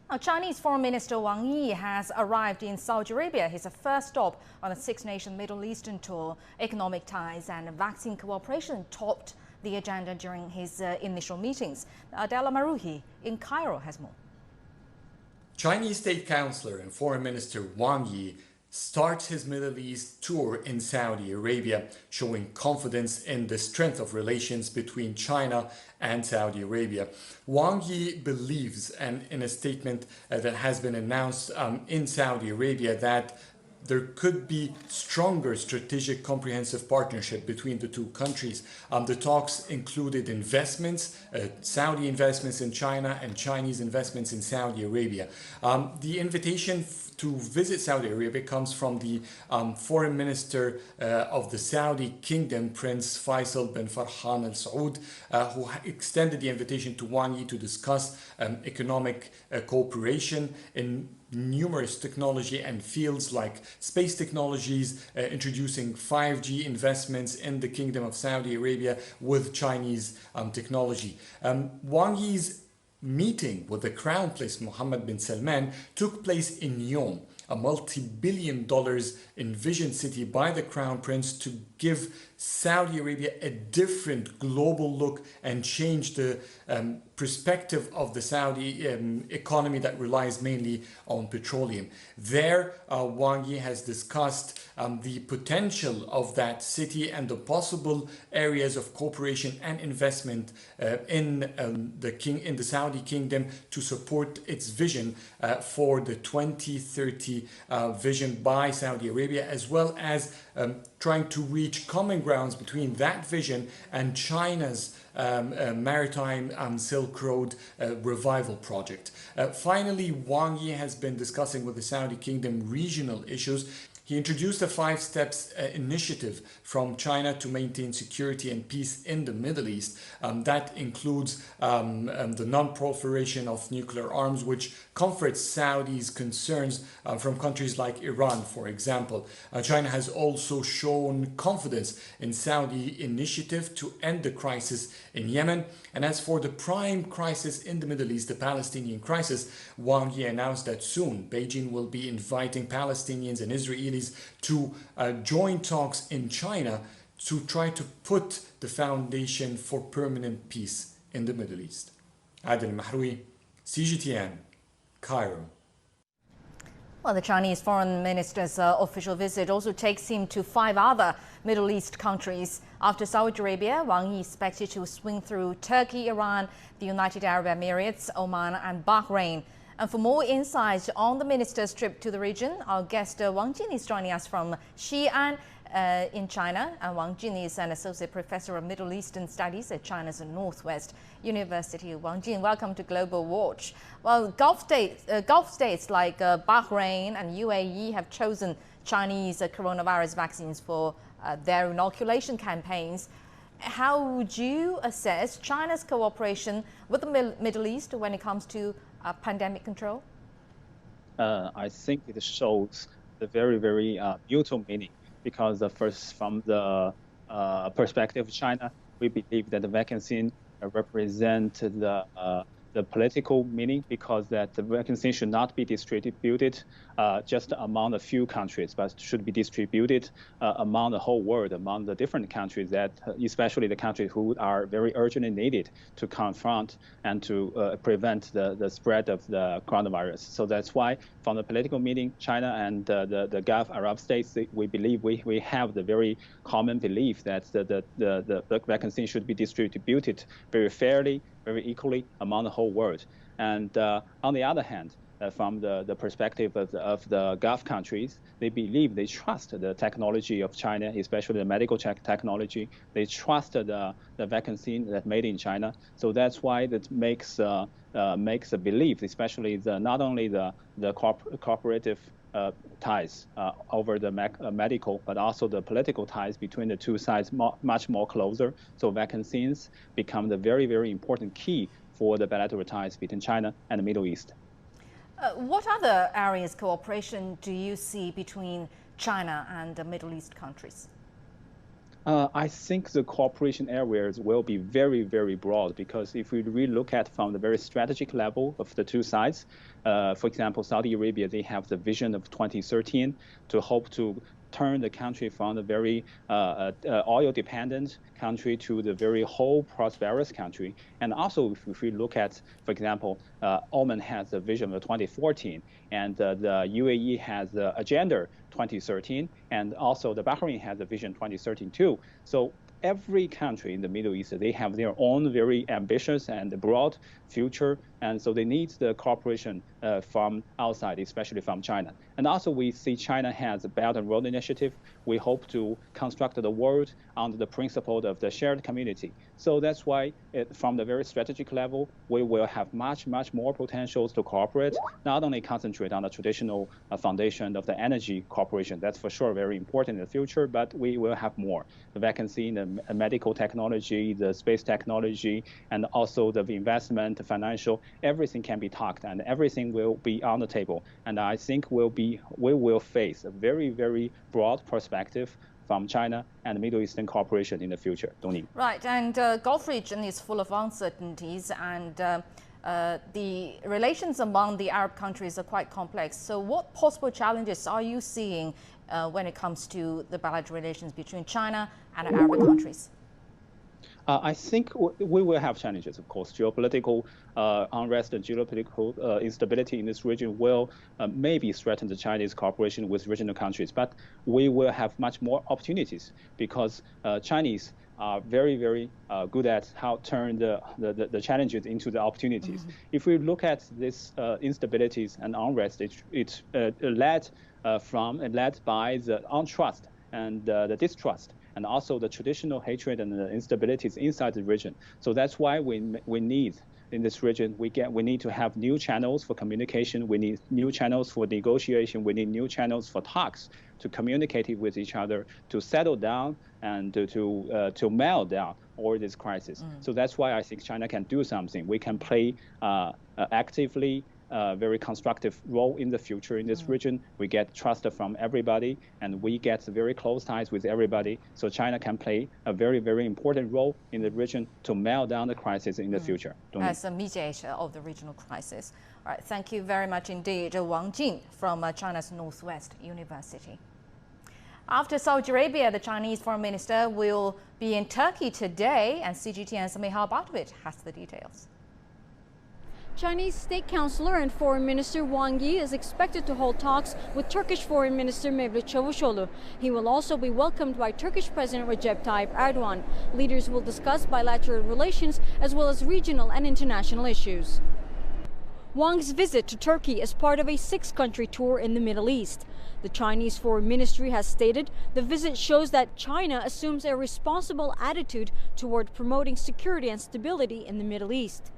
Now, Chinese Foreign Minister Wang Yi has arrived in Saudi Arabia, his first stop on a six-nation Middle Eastern tour. Economic ties and vaccine cooperation topped the agenda during his initial meetings. Adela Maruhi in Cairo has more. Chinese State Councillor and Foreign Minister Wang Yi starts his Middle East tour in Saudi Arabia, showing confidence in the strength of relations between China and Saudi Arabia. Wang Yi believes, and in a statement that has been announced in Saudi Arabia, that there could be stronger strategic comprehensive partnership between the two countries. The talks included investments, Saudi investments in China and Chinese investments in Saudi Arabia. The invitation to visit Saudi Arabia comes from the Foreign Minister of the Saudi Kingdom, Prince Faisal bin Farhan Al Saud, who extended the invitation to Wang Yi to discuss economic cooperation in numerous technology and fields like space technologies, introducing 5G investments in the Kingdom of Saudi Arabia with Chinese technology. Wang Yi's meeting with the Crown Prince Mohammed bin Salman took place in Neom, a multi-billion-dollar envisioned city by the Crown Prince to give Saudi Arabia a different global look and change the perspective of the Saudi economy that relies mainly on petroleum. There, Wang Yi has discussed the potential of that city and the possible areas of cooperation and investment in the Saudi Kingdom to support its vision for the 2030 vision by Saudi Arabia, as well as trying to reach common grounds between that vision and China's maritime Silk Road revival project. Finally, Wang Yi has been discussing with the Saudi Kingdom regional issues. He introduced a 5-steps initiative from China to maintain security and peace in the Middle East. That includes the non-proliferation of nuclear arms, which comforts Saudi's concerns from countries like Iran, for example. China has also shown confidence in Saudi initiative to end the crisis in Yemen. And as for the prime crisis in the Middle East, the Palestinian crisis, Wang Yi announced that soon Beijing will be inviting Palestinians and Israelis to join talks in China to try to put the foundation for permanent peace in the Middle East. Adel Mahroui, CGTN, Cairo. Well, the Chinese foreign minister's official visit also takes him to 5 other Middle East countries. After Saudi Arabia, Wang Yi expected to swing through Turkey, Iran, the United Arab Emirates, Oman and Bahrain. And for more insights on the minister's trip to the region, our guest Wang Jin is joining us from Xi'an in China. And Wang Jin is an associate professor of Middle Eastern Studies at China's Northwest University. Wang Jin, welcome to Global Watch. Well, Gulf states like Bahrain and UAE have chosen Chinese coronavirus vaccines for their inoculation campaigns. How would you assess China's cooperation with the Middle East when it comes to pandemic control? I think it shows the very mutual meaning, because first, from the perspective of China, we believe that the vaccine represents the political meaning, because that the vaccine should not be distributed just among a few countries, but should be distributed among the whole world, among the different countries, that especially the countries who are very urgently needed to confront and to prevent the spread of the coronavirus. So that's why, from the political meaning, China and the Gulf Arab states, we believe we have the very common belief that the vaccine should be distributed very fairly, very equally among the whole world. And on the other hand, from the perspective of the Gulf countries, they believe, they trust the technology of China, especially the medical technology. They trust the vaccine that's made in China. So that's why that makes a belief, especially not only the cooperative ties over the medical, but also the political ties between the two sides much more closer. So vaccines become the very important key for the bilateral ties between China and the Middle East. What other areas of cooperation do you see between China and the Middle East countries? I think the cooperation areas will be very, very broad because if we really look at from the very strategic level of the two sides, for example, Saudi Arabia, they have the vision of 2013 to hope to turn the country from the very oil-dependent country to the very whole prosperous country. And also, if we look at, for example, Oman has a vision of 2014, and the UAE has the agenda 2013, and also the Bahrain has a vision 2013 too. So every country in the Middle East, they have their own very ambitious and broad future, and so they need the cooperation from outside, especially from China. And also we see China has a Belt and Road Initiative. We hope to construct the world under the principle of the shared community. So that's why from the very strategic level, we will have much, much more potentials to cooperate, not only concentrate on the traditional foundation of the energy cooperation. That's for sure very important in the future, but we will have more. The vaccine, the medical technology, the space technology, and also the investment, the financial, everything can be talked and everything will be on the table. And I think we will face a very, very broad perspective from China and Middle Eastern cooperation in the future. Dongning. Right, and Gulf region is full of uncertainties, and the relations among the Arab countries are quite complex. So what possible challenges are you seeing when it comes to the bilateral relations between China and Arab countries? I think we will have challenges, of course. Geopolitical unrest and geopolitical instability in this region will maybe threaten the Chinese cooperation with regional countries, but we will have much more opportunities because Chinese are very, very good at how to turn the challenges into the opportunities. Mm-hmm. If we look at this instabilities and unrest, it's led by the untrust and the distrust, and also the traditional hatred and the instabilities inside the region. So that's why we need, in this region, we need to have new channels for communication, we need new channels for negotiation, we need new channels for talks to communicate with each other, to settle down and to melt down all this crisis. So that's why I think China can do something. We can play actively very constructive role in the future in this region. We get trust from everybody, and we get very close ties with everybody. So China can play a very, very important role in the region to melt down the crisis in the future. As a mediator of the regional crisis. All right, thank you very much indeed, Wang Yi from China's Northwest University. After Saudi Arabia, the Chinese foreign minister will be in Turkey today, and CGTN's Michal Bartowit has the details. Chinese State Councilor and Foreign Minister Wang Yi is expected to hold talks with Turkish Foreign Minister Mevlut Çavuşoğlu. He will also be welcomed by Turkish President Recep Tayyip Erdogan. Leaders will discuss bilateral relations as well as regional and international issues. Wang's visit to Turkey is part of a 6-country tour in the Middle East. The Chinese Foreign Ministry has stated the visit shows that China assumes a responsible attitude toward promoting security and stability in the Middle East.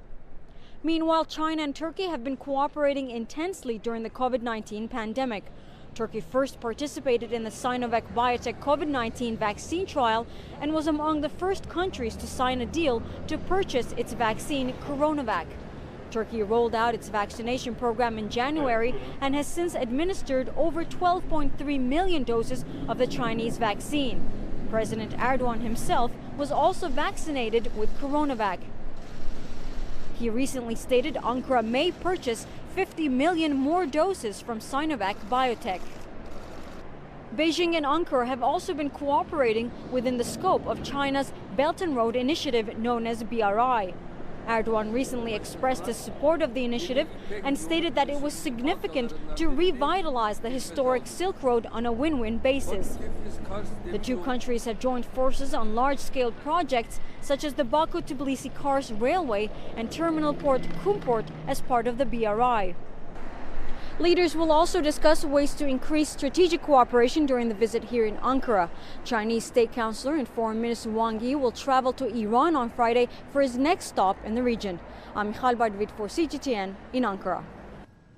Meanwhile, China and Turkey have been cooperating intensely during the COVID-19 pandemic. Turkey first participated in the Sinovac Biotech COVID-19 vaccine trial and was among the first countries to sign a deal to purchase its vaccine, CoronaVac. Turkey rolled out its vaccination program in January and has since administered over 12.3 million doses of the Chinese vaccine. President Erdogan himself was also vaccinated with CoronaVac. He recently stated Ankara may purchase 50 million more doses from Sinovac Biotech. Beijing and Ankara have also been cooperating within the scope of China's Belt and Road Initiative known as BRI. Erdogan recently expressed his support of the initiative and stated that it was significant to revitalize the historic Silk Road on a win-win basis. The two countries have joined forces on large-scale projects such as the Baku-Tbilisi-Kars Railway and terminal port Kumport as part of the BRI. Leaders will also discuss ways to increase strategic cooperation during the visit here in Ankara. Chinese State Councilor and Foreign Minister Wang Yi will travel to Iran on Friday for his next stop in the region. I'm Michal Bartowit for CGTN in Ankara.